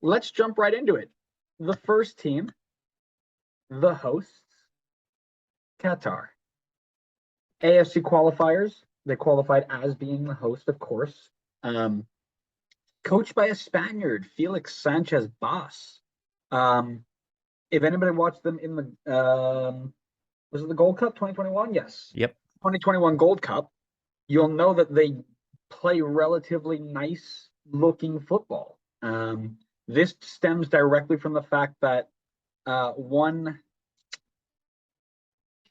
let's jump right into it. The first team, the hosts, Qatar. AFC qualifiers, they qualified as being the host, of course. Um, Coached by a Spaniard, Felix Sanchez Bas. If anybody watched them in the was it the Gold Cup 2021? Yes. Yep. 2021 Gold Cup, you'll know that they play relatively nice looking football. This stems directly from the fact that one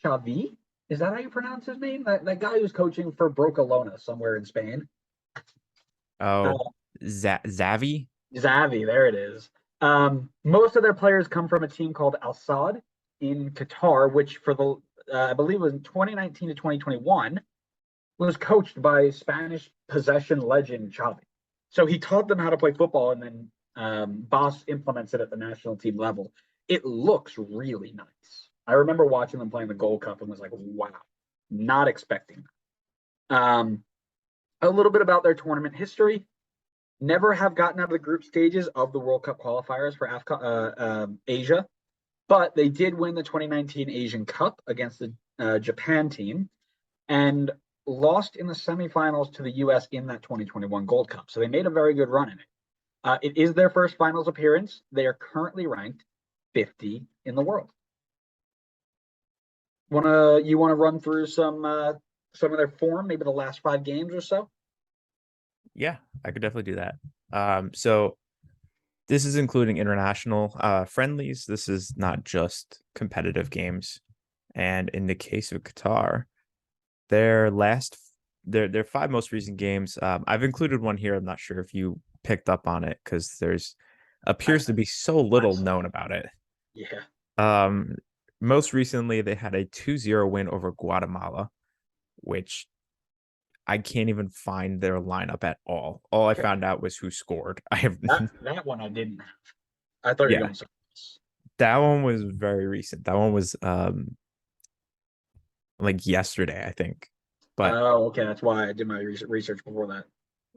Xavi, is that how you pronounce his name? That guy who's coaching for Brocalona somewhere in Spain. Oh, Zavi. Xavi, there it is. Most of their players come from a team called Al Sadd in Qatar, which for the I believe was in 2019 to 2021 was coached by Spanish possession legend Xavi. So he taught them how to play football, and then Boss implements it at the national team level. It looks really nice. I remember watching them playing the Gold Cup and was like, wow, not expecting that. A little bit about their tournament history. Never have gotten out of the group stages of the World Cup qualifiers for Asia, but they did win the 2019 Asian Cup against the Japan team and lost in the semifinals to the U.S. in that 2021 Gold Cup. So they made a very good run in it. It is their first finals appearance. They are currently ranked 50 in the world. You want to run through some of their form, maybe the last 5 games or so? Yeah, I could definitely do that. So this is including international friendlies. This is not just competitive games. And in the case of Qatar, their 5 most recent games, I've included one here. I'm not sure if you picked up on it because there's appears to be so little known about it. Yeah. Most recently, they had a 2-0 win over Guatemala, which I can't even find their lineup at all. All I found out was who scored. I have that one I didn't have. I thought you were going somewhere else. That one was very recent. That one was like yesterday, I think. But okay, that's why I did my research before that.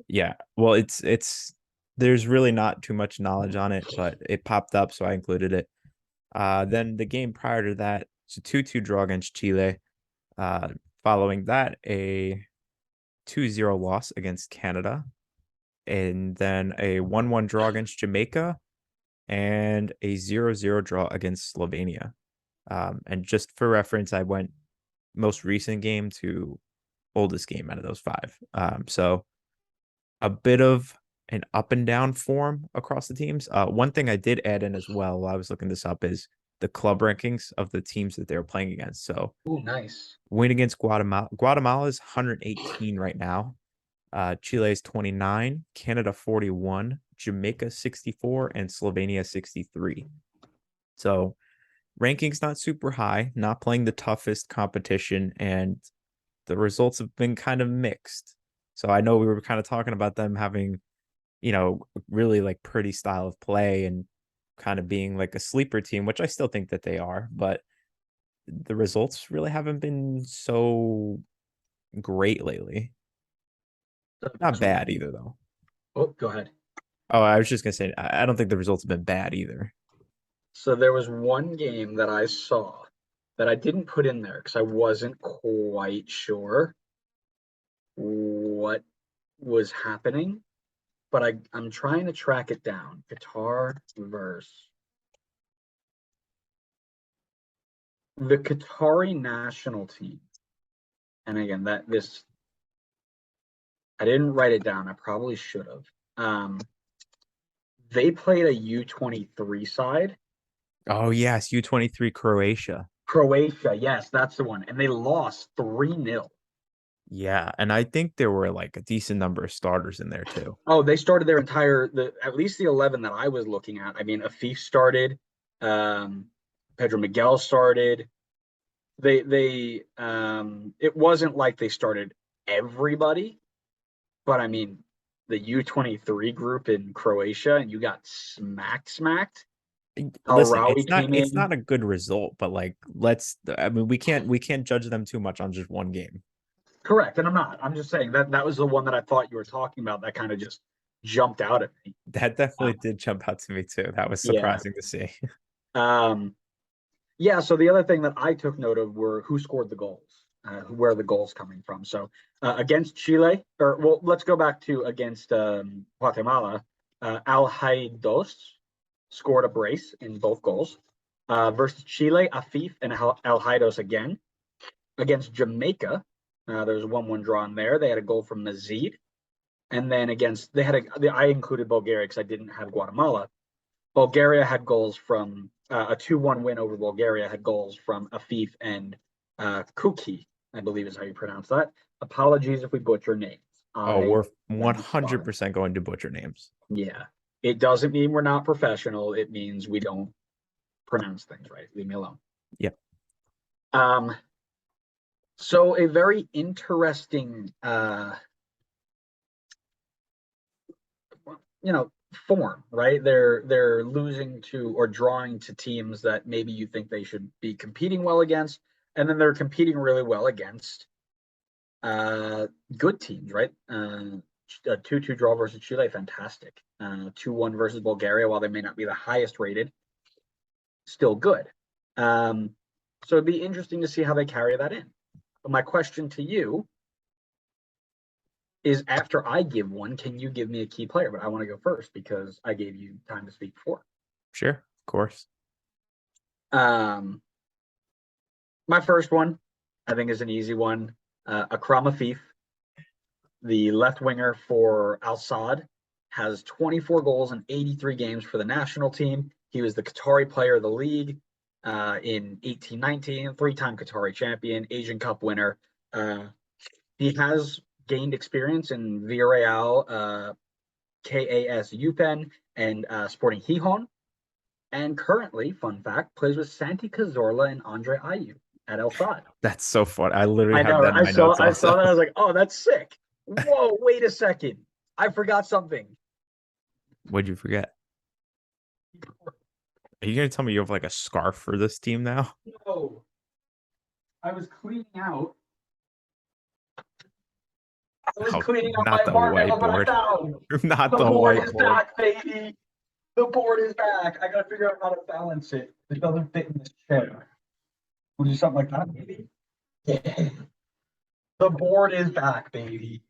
yeah, well, it's there's really not too much knowledge on it, but it popped up, so I included it. Then the game prior to that, it's a 2-2 draw against Chile. Following that, a 2-0 loss against Canada, and then a 1-1 draw against Jamaica, and a 0-0 draw against Slovenia. And just for reference, I went most recent game to oldest game out of those 5. So a bit of an up and down form across the teams. One thing I did add in as well while I was looking this up is the club rankings of the teams that they were playing against. So, nice. Win against Guatemala. Guatemala is 118 right now. Chile is 29, Canada 41, Jamaica 64, and Slovenia 63. So rankings not super high, not playing the toughest competition, and the results have been kind of mixed. So I know we were kind of talking about them having, really like pretty style of play and kind of being like a sleeper team, which I still think that they are, but the results really haven't been so great lately. Not bad either, though. Oh, go ahead. Oh, I was just gonna say, I don't think the results have been bad either. So there was one game that I saw that I didn't put in there because I wasn't quite sure what was happening, but I'm trying to track it down. Qatar versus the Qatari national team. And again, I didn't write it down. I probably should have. They played a U23 side. Oh yes, U23 Croatia. Croatia, yes, that's the one. And they lost 3-0. Yeah, and I think there were like a decent number of starters in there too. Oh, they started their at least the 11 that I was looking at. I mean, Afif started, Pedro Miguel started. It wasn't like they started everybody, but I mean, the U23 group in Croatia, and you got smacked. Listen, Rawi came it's in. not a good result, but like I mean we can't judge them too much on just one game. Correct, and I'm not. I'm just saying that was the one that I thought you were talking about. That kind of just jumped out at me. That definitely did jump out to me too. That was Yeah. surprising to see. Yeah, so the other thing that I took note of were who scored the goals, where are the goals coming from. So against Chile, or well, let's go back to against Guatemala. Al Haidos scored a brace in both goals. Versus Chile, Afif and Al Haidos again. Against Jamaica, there was a 1-1 draw in there. They had a goal from Mazid. And then against, I included Bulgaria because I didn't have Guatemala. Bulgaria had goals from a 2-1 win over Bulgaria, had goals from Afif and Kuki, I believe is how you pronounce that. Apologies if we butcher names. Oh, we're 100% going to butcher names. Yeah. It doesn't mean we're not professional. It means we don't pronounce things right. Leave me alone. Yep. So a very interesting form, right? They're losing to or drawing to teams that maybe you think they should be competing well against, and then they're competing really well against good teams, right? A 2-2 draw versus Chile, fantastic. 2-1 versus Bulgaria, while they may not be the highest rated, still good. So it'd be interesting to see how they carry that in. But my question to you is, after I give one, can you give me a key player? But I want to go first because I gave you time to speak before. Sure, of course. My first one, I think, is an easy one. Akram Afif, the left winger for Al Sadd, has 24 goals in 83 games for the national team. He was the Qatari player of the league in 18-19, three-time Qatari champion, Asian Cup winner. He has gained experience in Villarreal, KAS Eupen, and Sporting Gijón. And currently, fun fact, plays with Santi Cazorla and Andre Ayew at El Sadd. That's so fun. I literally have know, that in my notes I saw also. that. I was like, oh, that's sick. Whoa, wait a second. I forgot something. What'd you forget? Are you going to tell me you have like a scarf for this team now? No. I was cleaning out. Cleaning up not my the apartment. whiteboard. Not The the board is whiteboard. back, baby. The board is back. I gotta figure out how to balance it. It doesn't fit in this chair. We'll do something like that, maybe. Yeah. The board is back, baby.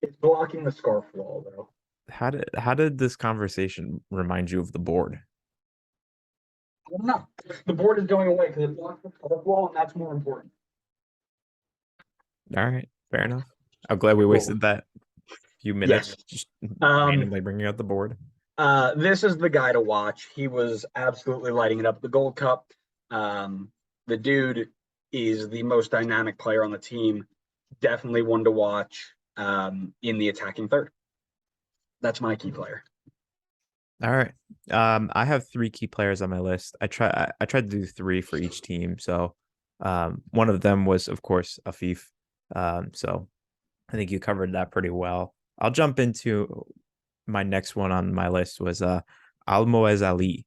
It's blocking the scarf wall, though. How did this conversation remind you of the board? I don't know. The board is going away because it blocks the scarf wall, and that's more important. All right, fair enough. I'm glad we wasted that few minutes just randomly bringing out the board. This is the guy to watch. He was absolutely lighting it up at the Gold Cup. The dude is the most dynamic player on the team. Definitely one to watch in the attacking third. That's my key player. All right. I have 3 key players on my list. I tried to do 3 for each team. So one of them was, of course, Afif. So I think you covered that pretty well. I'll jump into my next one on my list was Almoez Ali.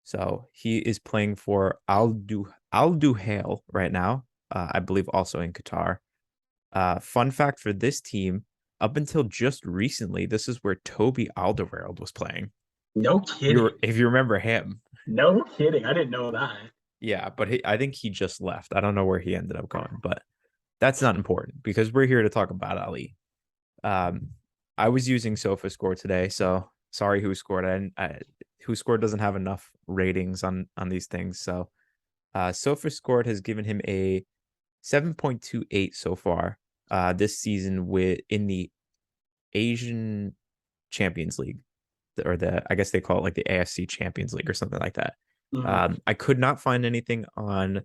So he is playing for Al Duhail right now. I believe also in Qatar. Fun fact for this team, up until just recently, this is where Toby Alderweireld was playing. No kidding. If you remember him. No kidding. I didn't know that. Yeah, but I think he just left. I don't know where he ended up going, but that's not important because we're here to talk about Ali. I was using SofaScore today, so sorry who scored. Who scored doesn't have enough ratings on these things. So SofaScore has given him a 7.28 so far this season in the Asian Champions League, or I guess they call it like the AFC Champions League or something like that. I could not find anything on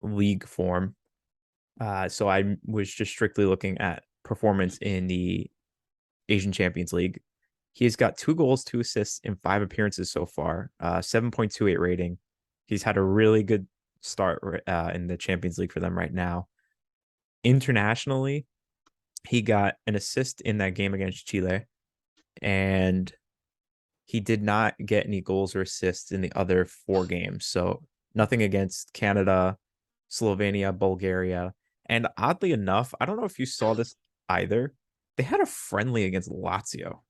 league form. So I was just strictly looking at performance in the Asian Champions League. He has got 2 goals, 2 assists in 5 appearances so far, 7.28 rating. He's had a really good start in the Champions League for them right now. Internationally, he got an assist in that game against Chile, and he did not get any goals or assists in the other 4 games. So nothing against Canada, Slovenia, Bulgaria, And oddly enough, I don't know if you saw this either. They had a friendly against Lazio.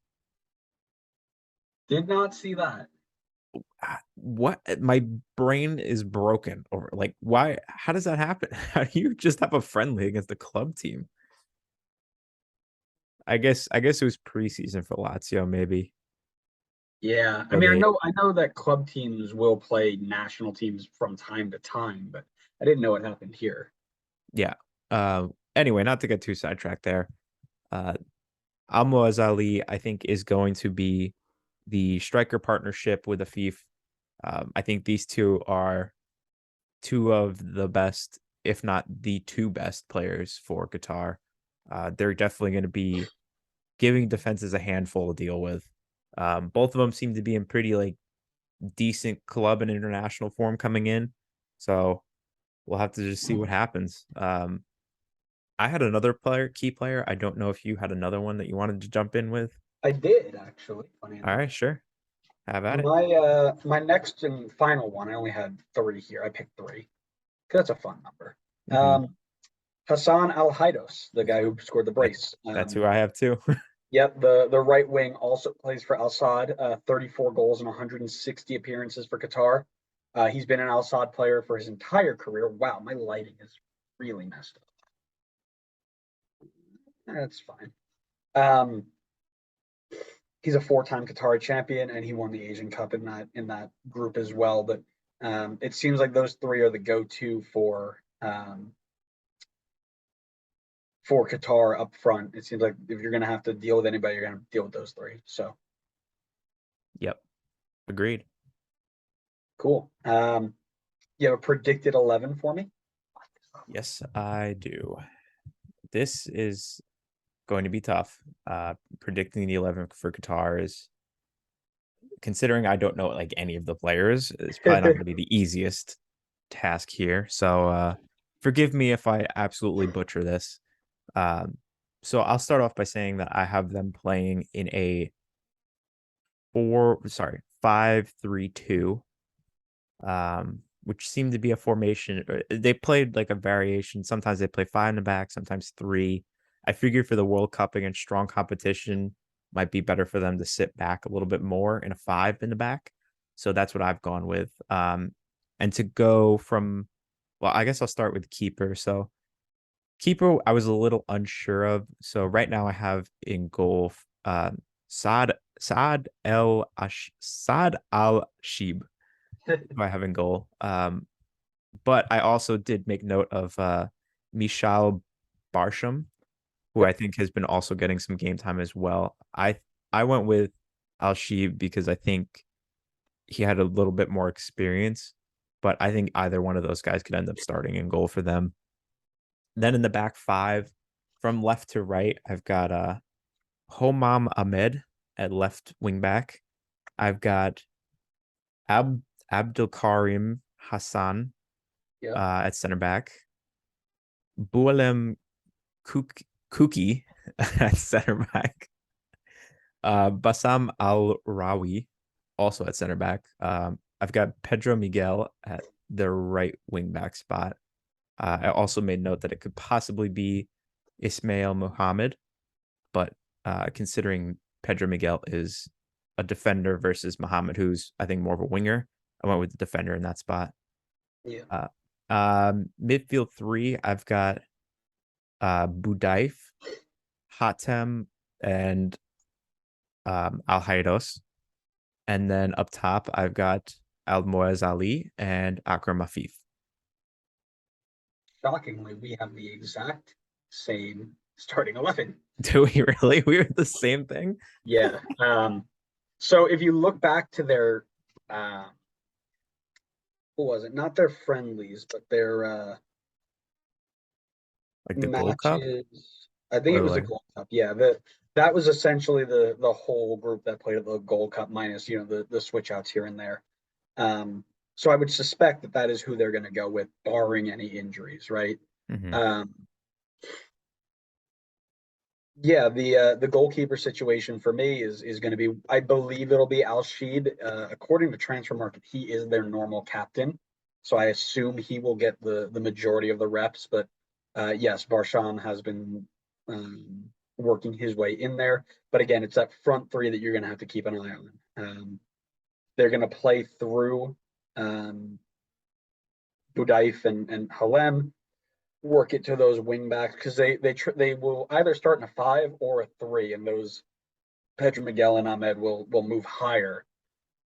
Did not see that. What? My brain is broken over like why? How does that happen? How do you just have a friendly against a club team? I guess it was preseason for Lazio, maybe. Yeah, I So mean, they I know that club teams will play national teams from time to time, but I didn't know it happened here. yeah. Anyway, not to get too sidetracked there. Uh Almoez Ali, I think, is going to be the striker partnership with Afif. I think these two are two of the best, if not the two best players for Qatar. They're definitely going to be giving defenses a handful to deal with. Both of them seem to be in pretty like decent club and international form coming in, so we'll have to just see what happens. I had another player, key player. I don't know if you had another one that you wanted to jump in with. I did actually, funny All enough. right, sure. Have at it. My next and final one, I only had three here. I picked three. That's a fun number. Mhm. Hassan Al Haidos, the guy who scored the That brace. that's who I have too. Yep, the right wing also plays for Al Sadd. 34 goals and 160 appearances for Qatar. He's been an Al Sadd player for his entire career. Wow, my lighting is really messed up. That's fine. Um, he's a four-time Qatari champion, and he won the Asian Cup in that group as well. But it seems like those three are the go-to for Qatar up front. It seems like if you're going to have to deal with anybody, you're going to deal with those three. So Yep, agreed. cool. You have a predicted 11 for me? Yes, I do. This is going to be tough. Predicting the 11 for Qatar is, considering I don't know like any of the players, it's probably not going to be the easiest task here. So forgive me if I absolutely butcher this. Um, so I'll start off by saying that I have them playing in a 5-3-2, which seemed to be a formation. They played like a variation. Sometimes they play five in the back, sometimes three. I figured for the World Cup against strong competition, might be better for them to sit back a little bit more in a five in the back. So that's what I've gone with. And to go from, well, I guess I'll start with keeper. So keeper, I was a little unsure of. So right now I have in goal Saad Al Shib, who I have in goal. But I also did make note of Michal Barsham, who I Yep. think has been also getting some game time as well. I went with Al Shib because I think he had a little bit more experience, but I think either one of those guys could end up starting in goal for them. Then in the back five, from left to right, I've got Homam Ahmed at left wing back. I've got Abdul Karim Hassan Yep. at center back. Bualem Kuki at center back. Bassam Al Rawi also at center back. I've got Pedro Miguel at the right wing back spot. I also made note that it could possibly be Ismail Mohammed, but considering Pedro Miguel is a defender versus Mohammed, who's I think more of a winger, I went with the defender in that spot. Yeah. Uh, Midfield three, I've got Budaif, Hatem, and Al Haidos. And then up top, I've got Al Moez Ali and Akram Afif. Shockingly, we have the exact same starting 11. Do we really? We were the same thing? Yeah. So if you look back to their, uh, what was it? Not their friendlies, but their Like the Gold Cup? matches. I think it Or was the like, Gold Cup. Yeah, that was essentially the whole group that played at the Gold Cup minus the switch outs here and there. Um, so I would suspect that is who they're going to go with, barring any injuries, right? mhm. Um, yeah, the goalkeeper situation for me is going to be, I believe it'll be Al Sheed. According to Transfer Market, he is their normal captain, so I assume he will get the majority of the reps. But Yes, Barshan has been working his way in there, but again, it's that front three that you're going to have to keep an eye on. They're going to play through Budayf and Halem, work it to those wing backs because they will either start in a 5 or a 3, and those Pedro Miguel and Ahmed will move higher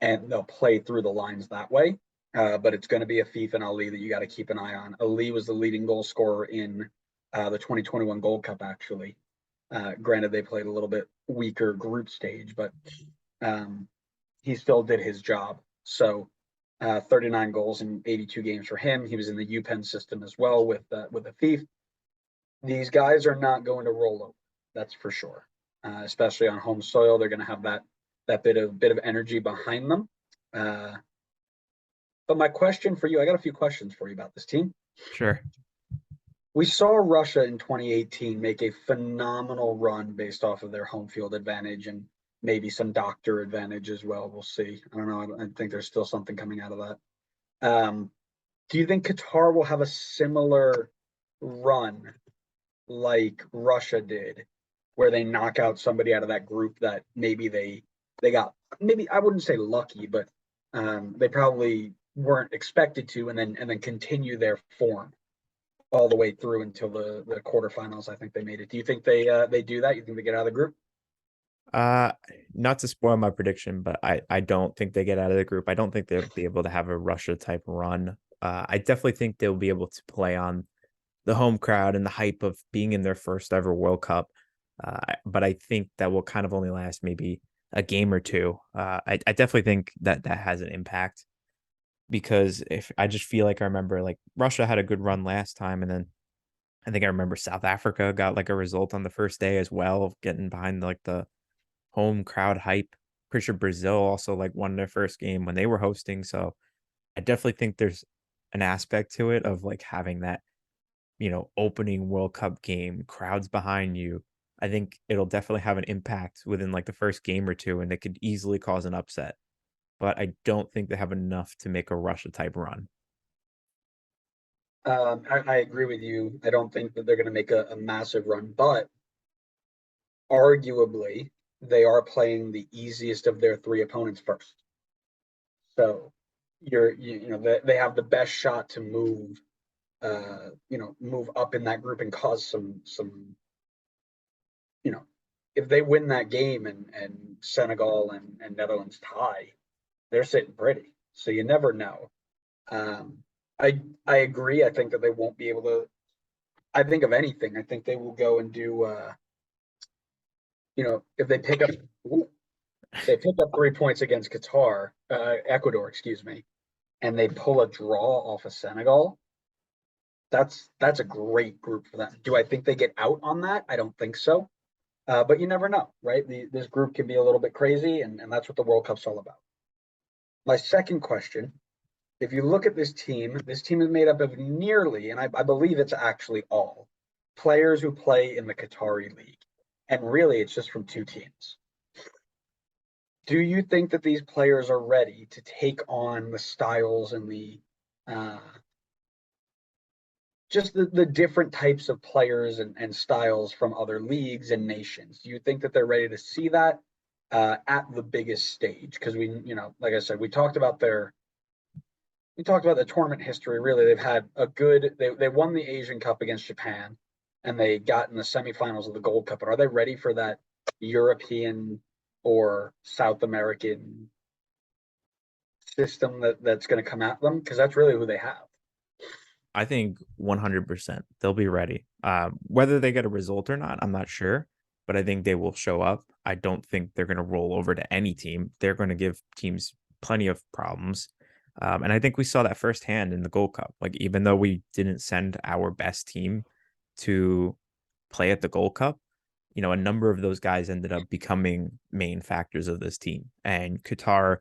and they'll play through the lines that way. But it's going to be a Afif and Ali that you got to keep an eye on. Ali was the leading goal scorer in the 2021 Gold Cup, actually. Granted, they played a little bit weaker group stage, but he still did his job. So 39 goals in 82 games for him. He was in the UPenn system as well with Afif. These guys are not going to roll over. That's for sure. Especially on home soil, they're going to have that bit of energy behind them. But my question for you, I got a few questions for you about this team. Sure. We saw Russia in 2018 make a phenomenal run based off of their home field advantage and maybe some doctor advantage as well. We'll see. I don't know. I think there's still something coming out of that. Do you think Qatar will have a similar run like Russia did, where they knock out somebody out of that group that maybe they got, maybe I wouldn't say lucky, but they probably weren't expected to, and then continue their form all the way through until the quarterfinals? I think they made it. Do you think they do that? You think they get out of the group? Uh, Not to spoil my prediction, but I don't think they get out of the group. I don't think they'll be able to have a Russia type run. I definitely think they'll be able to play on the home crowd and the hype of being in their first ever World Cup. But I think that will kind of only last maybe a game or two. I definitely think that that has an impact because if I just feel like I remember like Russia had a good run last time, and then I think I remember South Africa got like a result on the first day as well, of getting behind like the home crowd hype. Pretty sure Brazil also like won their first game when they were hosting. So I definitely think there's an aspect to it of like having that, opening World Cup game, crowds behind you. I think it'll definitely have an impact within like the first game or two, and it could easily cause an upset. But I don't think they have enough to make a Russia type run. I agree with you. I don't think that they're going to make a massive run, but arguably they are playing the easiest of their three opponents first. So they have the best shot to move up in that group and cause some you know if they win that game and Senegal and Netherlands tie, they're sitting pretty. So you never know. Um, I agree. I think that they won't be able to. I think of anything. I think they will go and do. If they pick up, ooh, they pick up 3 points against Ecuador, excuse me, and they pull a draw off of Senegal. That's a great group for them. Do I think they get out on that? I don't think so. But you never know, right? This group can be a little bit crazy, and that's what the World Cup's all about. My second question, if you look at this team is made up of nearly, and I believe it's actually all, players who play in the Qatari League. And really, it's just from two teams. Do you think that these players are ready to take on the styles and uh, the different types of players and styles from other leagues and nations? Do you think that they're ready to see that at the biggest stage? Because like I said, we talked about the tournament history. Really, they've had they won the Asian Cup against Japan, and they got in the semifinals of the Gold Cup. But are they ready for that European or South American system that's going to come at them? Because that's really who they have. I think 100% they'll be ready. Whether they get a result or not, I'm not sure, but I think they will show up. I don't think they're going to roll over to any team. They're going to give teams plenty of problems. And I think we saw that firsthand in the Gold Cup. Like, even though we didn't send our best team to play at the Gold Cup, a number of those guys ended up becoming main factors of this team. And Qatar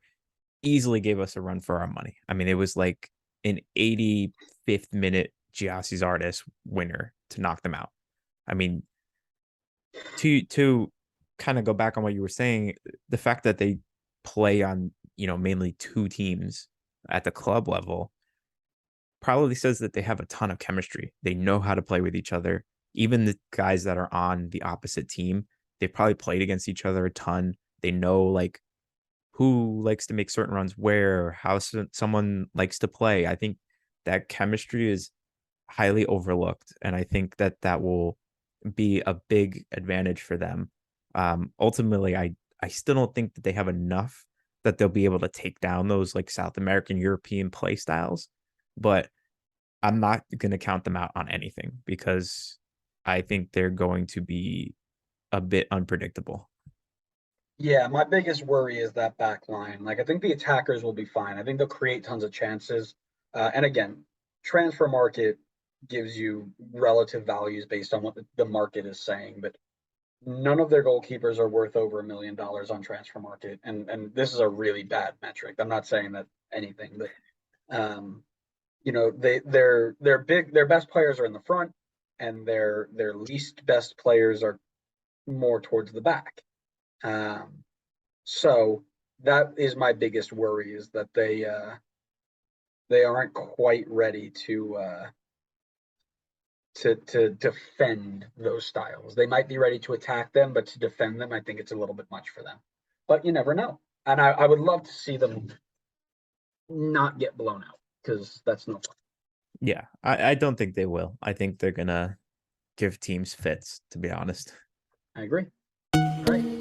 easily gave us a run for our money. I mean, it was like an 85th minute Giassi's artist winner to knock them out. I mean, to kind of go back on what you were saying, the fact that they play on, mainly two teams at the club level, probably says that they have a ton of chemistry. They know how to play with each other. Even the guys that are on the opposite team, they probably played against each other a ton. They know like who likes to make certain runs where, how someone likes to play. I think that chemistry is highly overlooked, and I think that that will be a big advantage for them. Ultimately, I still don't think that they have enough that they'll be able to take down those like South American European play styles, but I'm not going to count them out on anything because I think they're going to be a bit unpredictable. Yeah, my biggest worry is that back line. Like, I think the attackers will be fine. I think they'll create tons of chances. And again, transfer market gives you relative values based on what the market is saying, but none of their goalkeepers are worth over $1 million on transfer market. And this is a really bad metric. I'm not saying that anything, but you know, their best players are in the front, and their least best players are more towards the back. Um, so that is my biggest worry, is that they aren't quite ready to defend those styles. They might be ready to attack them, but to defend them, I think it's a little bit much for them. But you never know. And I would love to see them not get blown out, because that's no fun. Yeah, I don't think they will. I think they're gonna give teams fits, to be honest. I agree. All right.